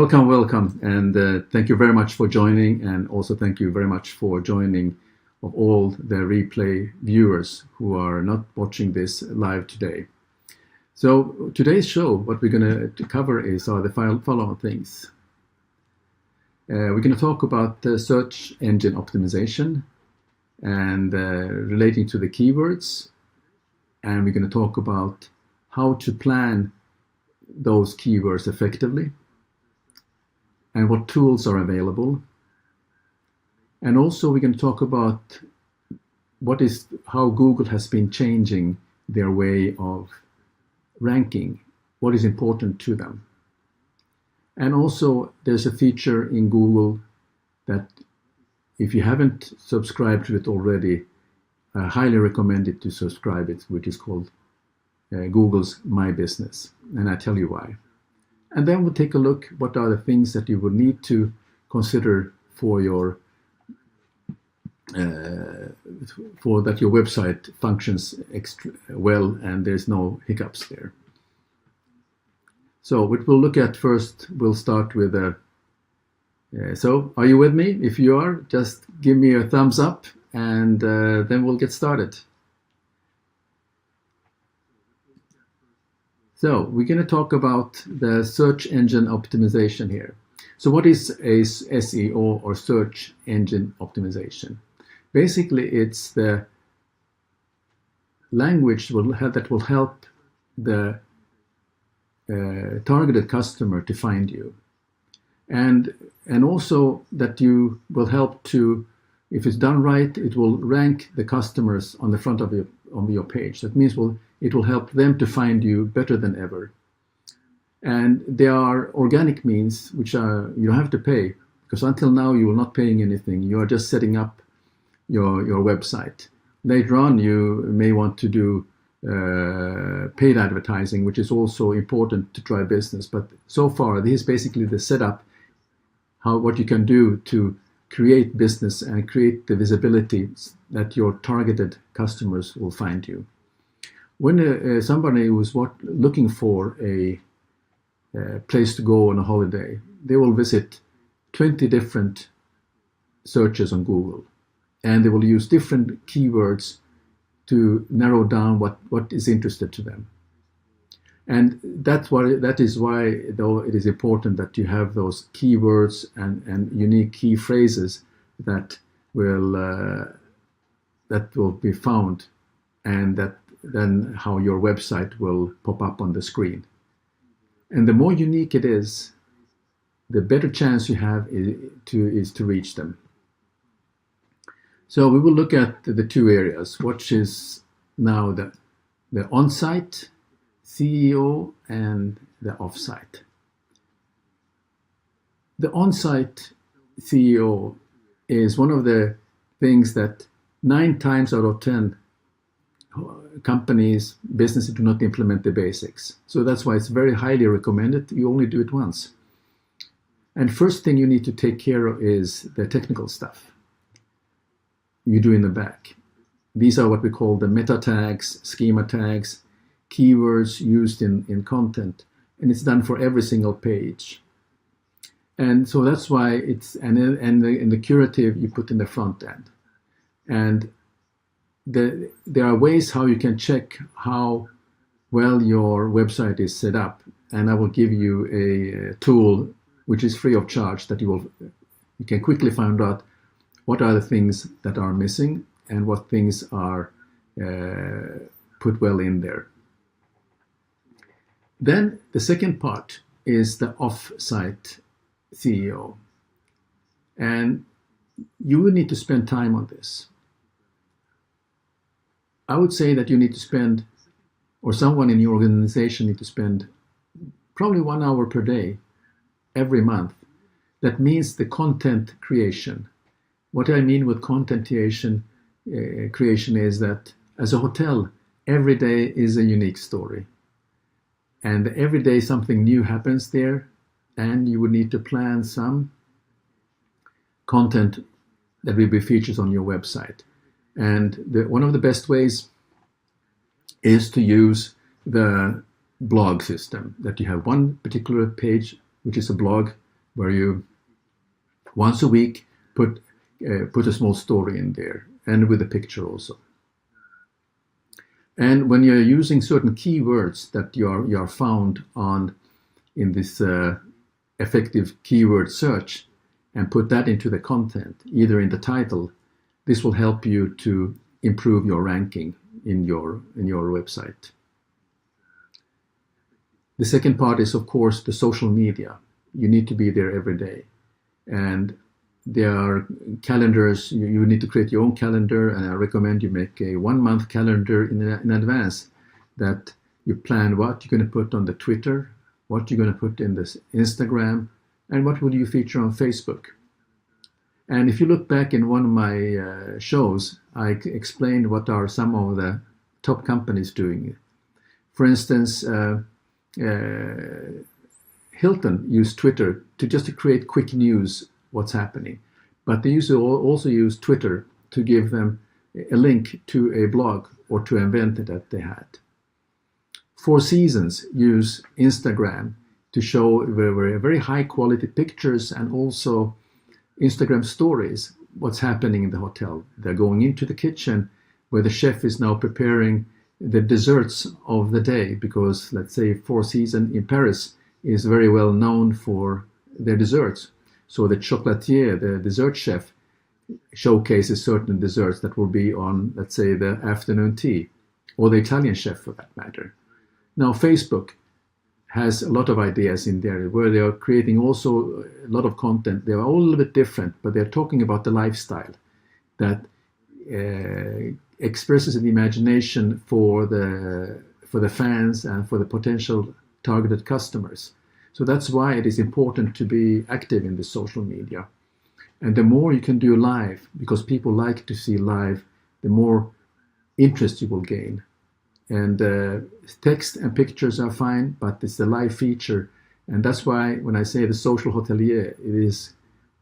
Welcome, and thank you very much for joining, and also thank you very much for joining of all the replay viewers who are not watching this live today. So today's show, what we're going to cover are the following things. We're going to talk about search engine optimization and relating to the keywords, and we're going to talk about how to plan those keywords effectively and what tools are available. And also we're going to talk about how Google has been changing their way of ranking, what is important to them. And also there's a feature in Google that if you haven't subscribed to it already, I highly recommend it to subscribe it, which is called Google's My Business, and I tell you why. And then we'll take a look what are the things that you will need to consider for your that your website functions extra well and there's no hiccups there. So what we'll look at first, we'll start with so are you with me? If you are, just give me a thumbs up, and then we'll get started. So we're going to talk about the search engine optimization here. So what is a SEO, or search engine optimization? Basically, it's the language that will help the targeted customer to find you, and also that you will help to, if it's done right, it will rank the customers on the front of your page. That means it will help them to find you better than ever. And there are organic means which you don't have to pay, because until now you are not paying anything. You are just setting up your website. Later on you may want to do paid advertising, which is also important to drive business. But so far this is basically the setup, what you can do to create business and create the visibility that your targeted customers will find you. When somebody who's looking for a place to go on a holiday, they will visit 20 different searches on Google, and they will use different keywords to narrow down what is interested to them. And that is why, though, it is important that you have those keywords and unique key phrases that will be found, and then how your website will pop up on the screen. And the more unique it is, the better chance you have is to reach them. So we will look at the two areas, which is now the on-site CEO and the off-site. The on-site CEO is one of the things that 9 times out of 10 companies, businesses do not implement the basics. So that's why it's very highly recommended. You only do it once. And first thing you need to take care of is the technical stuff you do in the back. These are what we call the meta tags, schema tags, keywords used in content, and it's done for every single page. And so that's why it's and the curative you put in the front end. And there are ways how you can check how well your website is set up, and I will give you a tool which is free of charge that you can quickly find out what are the things that are missing and what things are put well in there. Then the second part is the off-site CEO, and you will need to spend time on this. I would say that you need to spend, or someone in your organization need to spend probably 1 hour per day, every month. That means the content creation. What I mean with content creation is that as a hotel, every day is a unique story. And every day something new happens there, and you would need to plan some content that will be featured on your website. And one of the best ways is to use the blog system, that you have one particular page, which is a blog, where you once a week put a small story in there, and with a picture also. And when you're using certain keywords that you are found on in this effective keyword search, and put that into the content, either in the title, this will help you to improve your ranking in your website. The second part is, of course, the social media. You need to be there every day. And there are calendars. You need to create your own calendar, and I recommend you make a 1-month calendar in advance, that you plan what you're going to put on the Twitter, what you're going to put in this Instagram, and what will you feature on Facebook. And if you look back in one of my shows, I explained what are some of the top companies doing. For instance, Hilton used Twitter to create quick news, what's happening. But they also use Twitter to give them a link to a blog or to an event that they had. Four Seasons use Instagram to show very high quality pictures, and also Instagram stories, what's happening in the hotel. They're going into the kitchen where the chef is now preparing the desserts of the day, because let's say Four Seasons in Paris is very well known for their desserts. So the chocolatier, the dessert chef, showcases certain desserts that will be on, let's say, the afternoon tea, or the Italian chef for that matter. Now Facebook has a lot of ideas in there where they are creating also a lot of content. They are all a little bit different, but they're talking about the lifestyle that expresses an imagination for the fans and for the potential targeted customers. So that's why it is important to be active in the social media. And the more you can do live, because people like to see live, the more interest you will gain. And text and pictures are fine, but it's the live feature. And that's why when I say the social hotelier, it is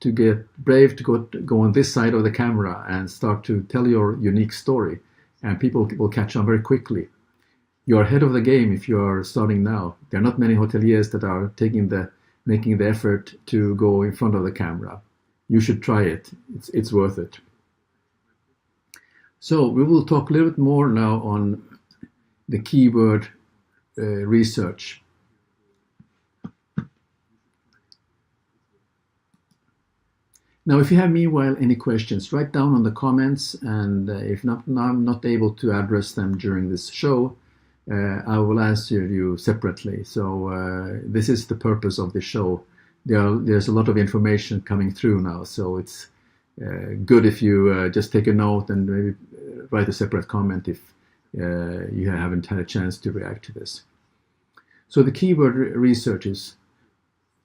to get brave to go on this side of the camera and start to tell your unique story. And people will catch on very quickly. You're ahead of the game if you're starting now. There are not many hoteliers that are making the effort to go in front of the camera. You should try it. It's worth it. So we will talk a little bit more now on the keyword research. Now, if you have meanwhile any questions, write down on the comments, and if not, I'm not able to address them during this show, I will answer you separately. So this is the purpose of the show. There's a lot of information coming through now, so it's good if you just take a note and maybe write a separate comment if you haven't had a chance to react to this. So the keyword research is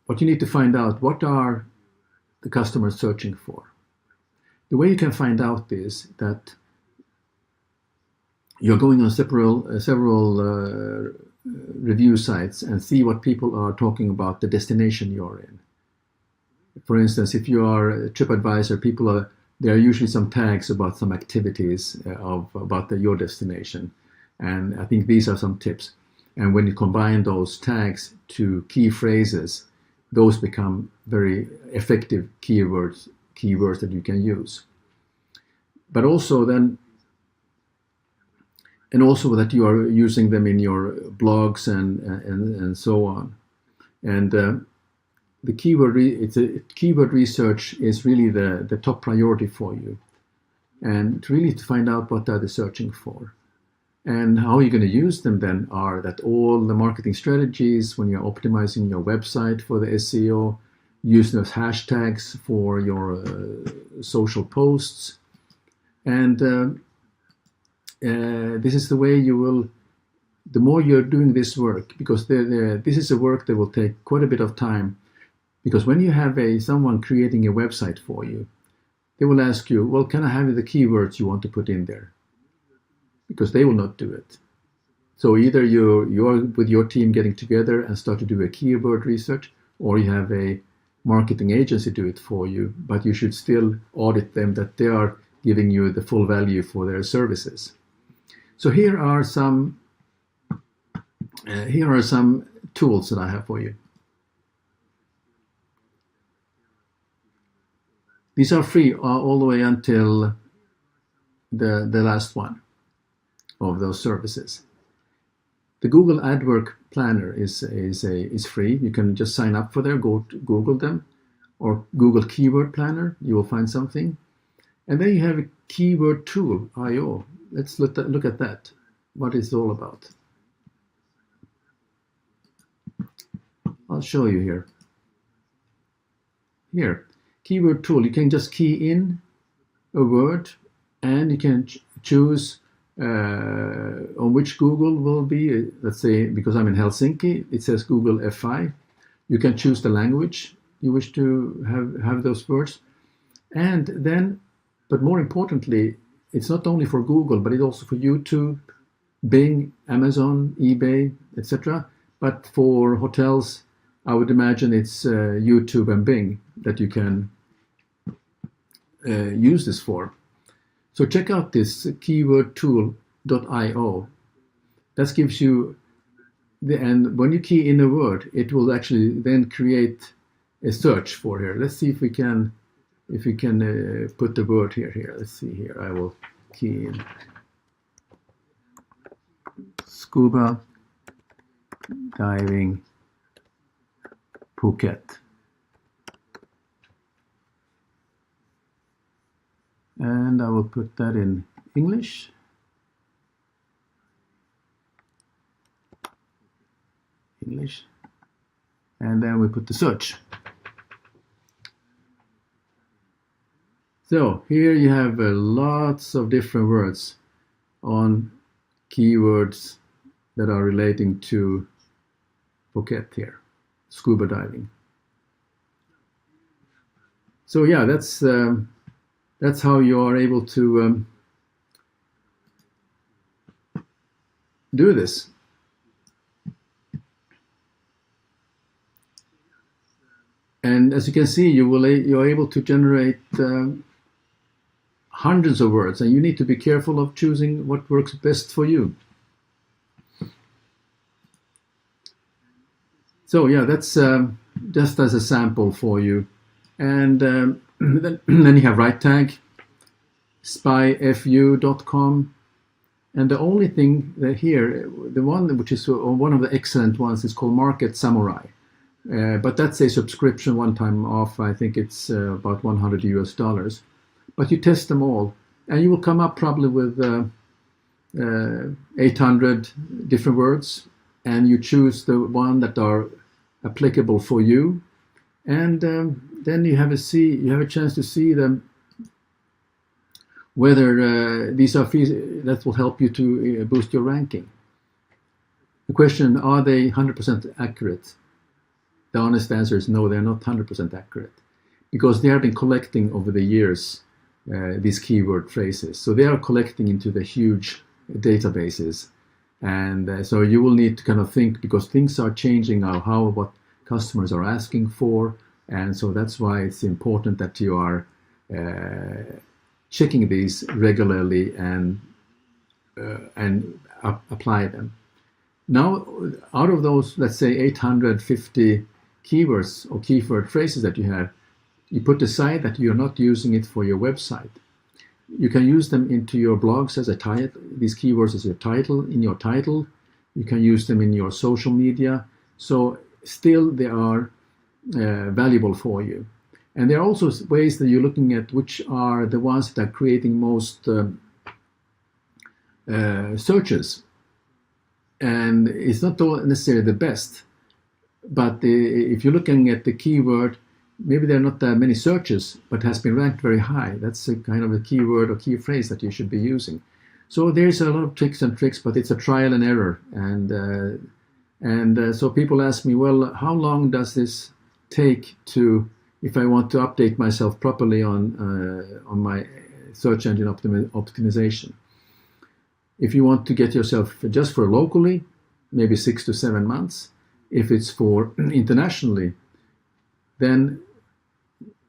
what you need to find out. What are the customers searching for? The way you can find out is that you're going on several review sites and see what people are talking about the destination you're in. For instance, if you are a TripAdvisor, there are usually some tags about some activities about your destination. And I think these are some tips. And when you combine those tags to key phrases, those become very effective keywords that you can use. But also then, and also that you are using them in your blogs and so on. And the keyword research is really the top priority for you, and really to find out what are they searching for. And how you're going to use them then are that all the marketing strategies, when you're optimizing your website for the SEO, use those hashtags for your social posts. And this is the way you will, the more you're doing this work, because this is a work that will take quite a bit of time, because when you have someone creating a website for you, they will ask you, well, can I have the keywords you want to put in there? Because they will not do it. So either you're with your team getting together and start to do a keyword research, or you have a marketing agency do it for you, but you should still audit them that they are giving you the full value for their services. So here are some tools that I have for you. These are free all the way until the last one of those services. The Google AdWords Planner is free. You can just sign up for there, go to Google them, or Google Keyword Planner. You will find something. And then you have a Keyword Tool, IO. Let's look at that, what it's all about. I'll show you here. Here, Keyword Tool, you can just key in a word and you can choose on which Google will be. Let's say, because I'm in Helsinki, it says Google FI. You can choose the language you wish to have those words. And then, but more importantly, it's not only for Google, but it's also for YouTube, Bing, Amazon, eBay, etc. But for hotels, I would imagine it's YouTube and Bing that you can use this for. So check out this keywordtool.io. That gives you and when you key in a word, it will actually then create a search for here. Let's see if we can put the word here. Let's see here. I will key in scuba diving Phuket. And I will put that in English. And then we put the search. So here you have lots of different words on keywords that are relating to Phuket here, scuba diving. So yeah, that's how you are able to do this. And as you can see, you're able to generate hundreds of words, and you need to be careful of choosing what works best for you. So yeah, that's just as a sample for you. And then you have right tag, spyfu.com. And the only thing that here, the one which is one of the excellent ones is called Market Samurai. But that's a subscription one-time off. I think it's about $100 US. But you test them all, and you will come up probably with 800 different words, and you choose the one that are applicable for you, and then you have a chance to see them, whether these are that will help you to boost your ranking. The question: are they 100% accurate? The honest answer is no, they're not 100% accurate, because they have been collecting over the years these keyword phrases. So they are collecting into the huge databases, and so you will need to kind of think, because things are changing now, what customers are asking for, and so that's why it's important that you are checking these regularly and apply them. Now, out of those, let's say 850 keywords or keyword phrases that you have, you put aside that you're not using it for your website. You can use them into your blogs as a title, these keywords as your title, in your title. You can use them in your social media. So still they are valuable for you. And there are also ways that you're looking at which are the ones that are creating most searches. And it's not necessarily the best, but if you're looking at the keyword, maybe there are not that many searches, but has been ranked very high. That's a kind of a keyword or key phrase that you should be using. So there's a lot of tricks, but it's a trial and error. And so people ask me, well, how long does this take to, if I want to update myself properly on my search engine optimization? If you want to get yourself just for locally, maybe 6 to 7 months. If it's for internationally, then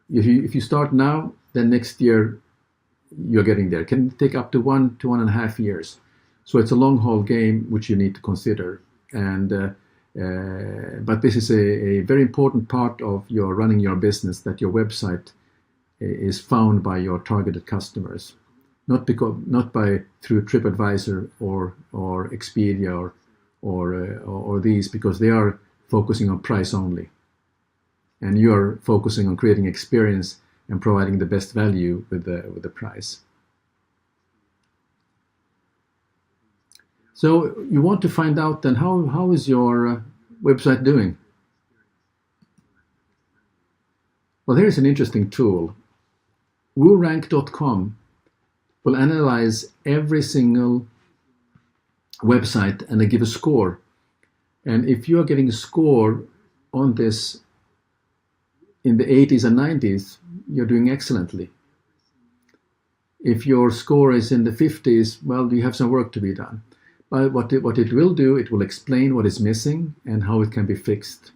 if you start now, then next year you're getting there. It can take up to 1 to 1.5 years. So it's a long haul game which you need to consider. And but this is a very important part of your running your business, that your website is found by your targeted customers, not through TripAdvisor or Expedia or these, because they are focusing on price only, and you are focusing on creating experience and providing the best value with the price. So you want to find out then how is your website doing? Well, here's an interesting tool. WooRank.com will analyze every single website and they give a score. And if you are getting a score on this in the 80s and 90s, you're doing excellently. If your score is in the 50s, well, you have some work to be done. But what it will do, it will explain what is missing and how it can be fixed.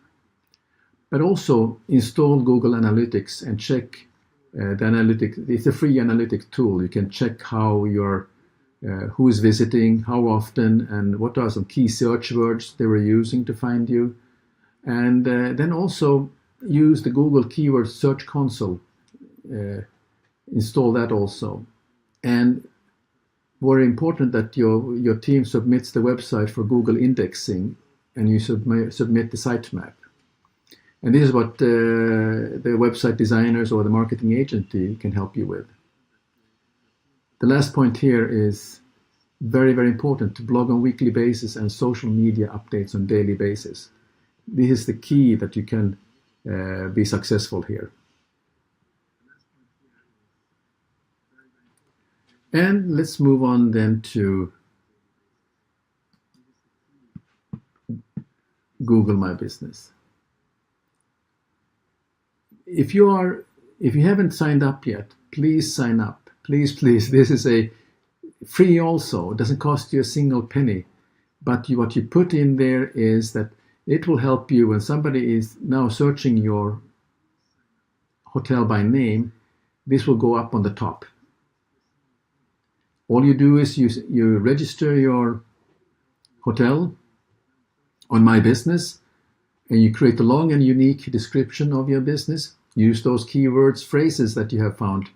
But also install Google Analytics and check the analytics. It's a free analytic tool. You can check how who is visiting, how often, and what are some key search words they were using to find you. And then also use the Google Keyword Search Console. Install that also. And very important that your team submits the website for Google indexing, and you submit the sitemap. And this is what the website designers or the marketing agency can help you with. The last point here is very, very important: to blog on weekly basis and social media updates on daily basis. This is the key that you can be successful here. And let's move on then to Google My Business. If you haven't signed up yet, please sign up. Please. This is a free also. It doesn't cost you a single penny. But what you put in there is that it will help you when somebody is now searching your hotel by name. This will go up on the top. All you do is you register your hotel on My Business, and you create a long and unique description of your business. Use those keywords, phrases that you have found.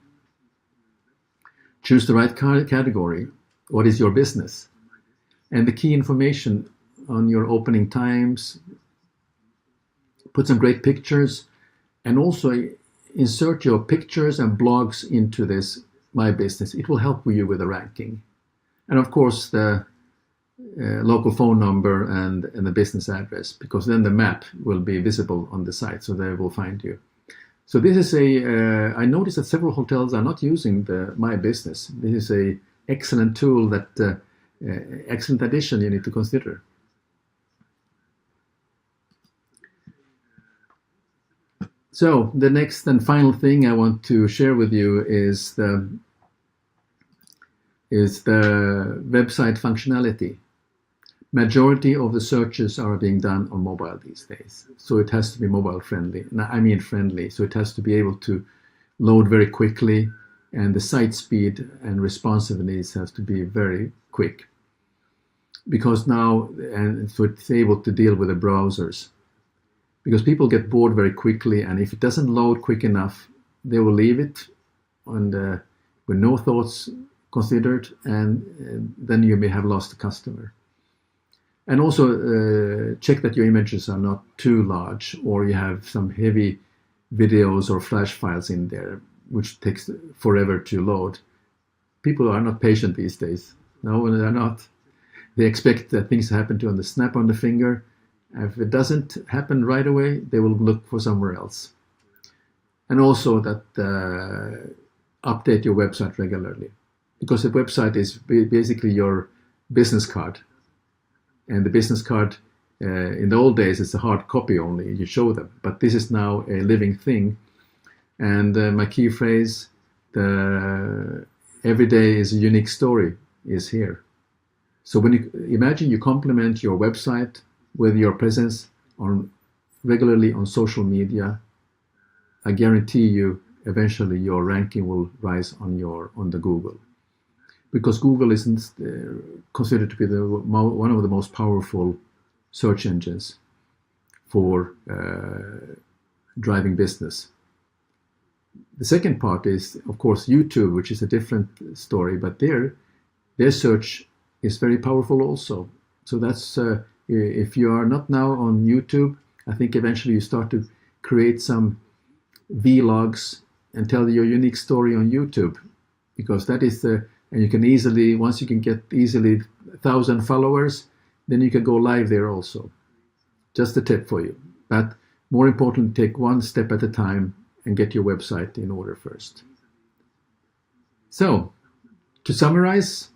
Choose the right category. What is your business? And the key information on your opening times. Put some great pictures, and also insert your pictures and blogs into this My Business. It will help you with the ranking. And of course the local phone number and the business address, because then the map will be visible on the site, so they will find you. So this is I noticed that several hotels are not using the My Business. This is a excellent tool, that excellent addition you need to consider. So the next and final thing I want to share with you is the website functionality. Majority of the searches are being done on mobile these days, so it has to be mobile friendly. I mean friendly, so it has to be able to load very quickly, and the site speed and responsiveness has to be very quick. Because now, and so it's able to deal with the browsers. Because people get bored very quickly, and if it doesn't load quick enough, they will leave it with no thoughts considered, and then you may have lost a customer. And also check that your images are not too large, or you have some heavy videos or flash files in there, which takes forever to load. People are not patient these days. No, they're not. They expect that things happen to on the snap on the finger. If it doesn't happen right away, they will look for somewhere else. And also that update your website regularly, because the website is basically your business card. And the business card, in the old days, it's a hard copy only, you show them. But this is now a living thing. And my key phrase, every day is a unique story, is here. So when you imagine you complement your website with your presence regularly on social media, I guarantee you eventually your ranking will rise on the Google. Because Google isn't considered to be one of the most powerful search engines for driving business. The second part is, of course, YouTube, which is a different story, but their search is very powerful also. So that's if you are not now on YouTube, I think eventually you start to create some vlogs and tell your unique story on YouTube, because that is the, and you can easily, once you can get easily 1,000 followers, then you can go live there also. Just a tip for you. But more important, take one step at a time and get your website in order first. So, to summarize,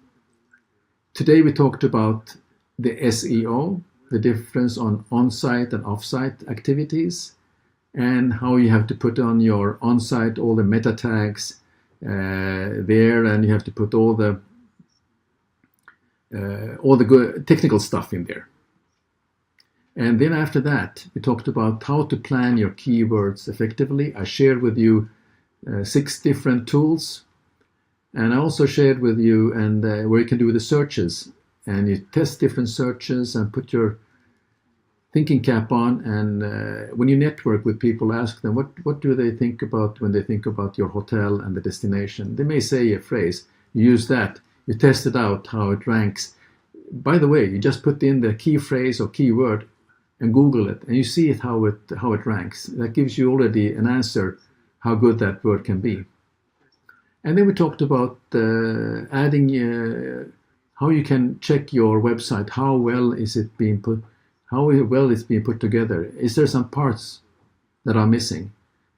today we talked about the SEO, the difference on on-site and off-site activities, and how you have to put on your on-site all the meta tags there, and you have to put all the good technical stuff in there. And then after that, we talked about how to plan your keywords effectively. I shared with you 6 different tools, and I also shared with you where you can do the searches, and you test different searches and put your thinking cap on, and when you network with people, ask them what do they think about when they think about your hotel and the destination. They may say a phrase, you use that, you test it out how it ranks. By the way, you just put in the key phrase or keyword and Google it, and you see it how it ranks. That gives you already an answer how good that word can be. And then we talked about adding how you can check your website, how well is it being put, how well it's being put together. Is there some parts that are missing?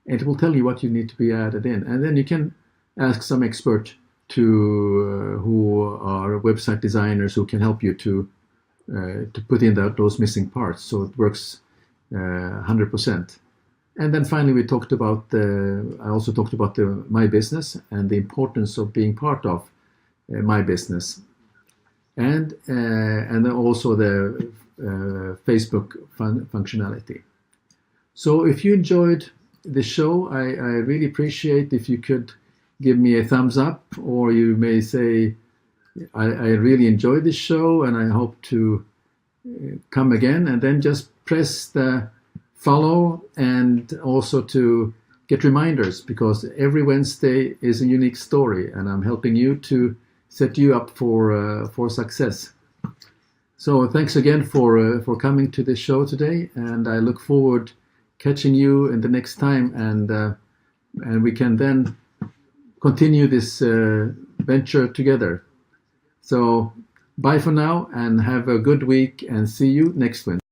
And it will tell you what you need to be added in. And then you can ask some expert who are website designers who can help you to put in those missing parts so it works 100%. And then finally we talked about I also talked about My Business and the importance of being part of My Business, and then also the Facebook functionality. So if you enjoyed the show, I really appreciate if you could give me a thumbs up, or you may say, I really enjoyed this show and I hope to come again, and then just press the follow and also to get reminders, because every Wednesday is a unique story and I'm helping you to set you up for success. So thanks again for coming to this show today, and I look forward catching you in the next time, and we can then continue this venture together. So bye for now and have a good week, and see you next Wednesday.